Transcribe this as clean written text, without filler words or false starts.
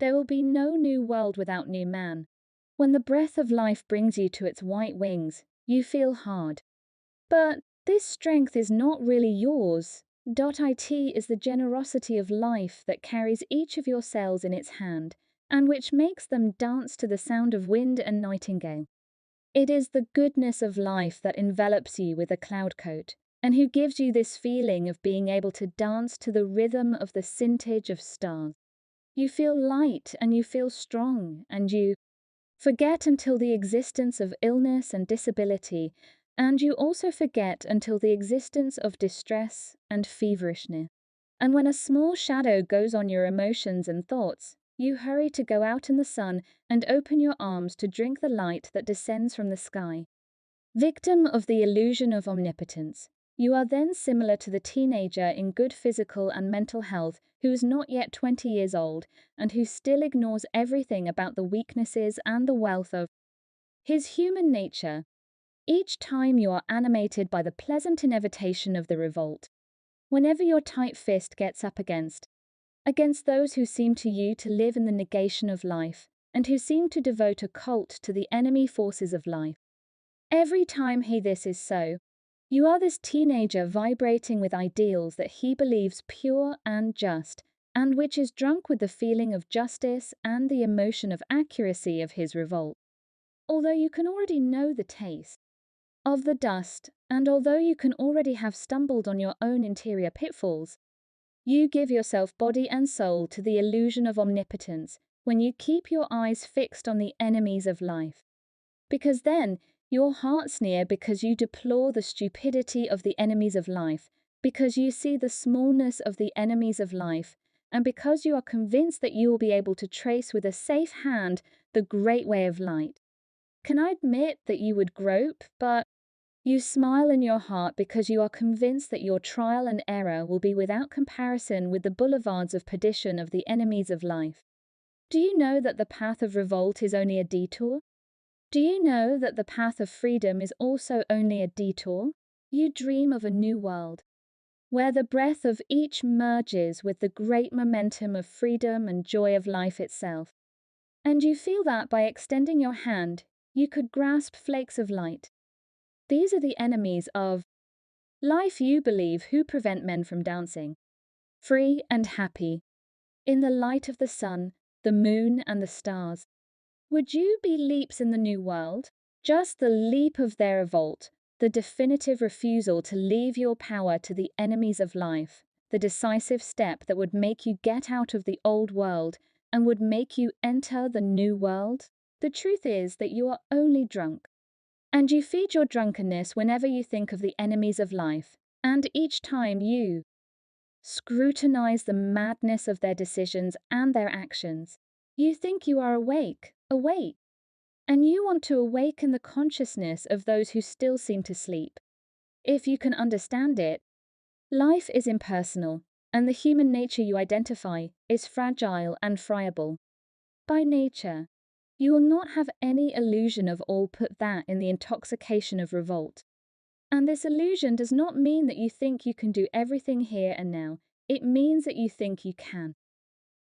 There will be no new world without new man. When the breath of life brings you to its white wings, you feel hard. But this strength is not really yours. .It is the generosity of life that carries each of your cells in its hand, and which makes them dance to the sound of wind and nightingale. It is the goodness of life that envelops you with a cloud coat, and who gives you this feeling of being able to dance to the rhythm of the scintage of stars. You feel light and you feel strong, and you forget until the existence of illness and disability, and you also forget until the existence of distress and feverishness. And when a small shadow goes on your emotions and thoughts, you hurry to go out in the sun and open your arms to drink the light that descends from the sky. Victim of the illusion of omnipotence, you are then similar to the teenager in good physical and mental health who is not yet 20 years old and who still ignores everything about the weaknesses and the wealth of his human nature. Each time you are animated by the pleasant inevitation of the revolt, whenever your tight fist gets up against those who seem to you to live in the negation of life and who seem to devote a cult to the enemy forces of life. Every time heThis is so, you are this teenager vibrating with ideals that he believes pure and just, and which is drunk with the feeling of justice and the emotion of accuracy of his revolt. Although you can already know the taste of the dust, and although you can already have stumbled on your own interior pitfalls, you give yourself body and soul to the illusion of omnipotence when you keep your eyes fixed on the enemies of life. Because then, your heartsneer because you deplore the stupidity of the enemies of life, because you see the smallness of the enemies of life, and because you are convinced that you will be able to trace with a safe hand the great way of light. Can I admit that you would grope, but you smile in your heart because you are convinced that your trial and error will be without comparison with the boulevards of perdition of the enemies of life. Do you know that the path of revolt is only a detour? Do you know that the path of freedom is also only a detour? You dream of a new world, where the breath of each merges with the great momentum of freedom and joy of life itself. And you feel that by extending your hand, you could grasp flakes of light. These are the enemies of life you believe who prevent men from dancing, free and happy, in the light of the sun, the moon and the stars. Would you be leaps in the new world? Just the leap of theRevolt, the definitive refusal to leave your power to the enemies of life, the decisive step that would make you get out of the old world and would make you enter the new world? The truth is that you are only drunk. And you feed your drunkenness whenever you think of the enemies of life, and each time you scrutinize the madness of their decisions and their actions. You think you are awake, and you want to awaken the consciousness of those who still seem to sleep. If you can understand it, life is impersonal, and the human nature you identify is fragile and friable. By nature, you will not have any illusion of all put that in the intoxication of revolt. And this illusion does not mean that you think you can do everything here and now. It means that you think you can.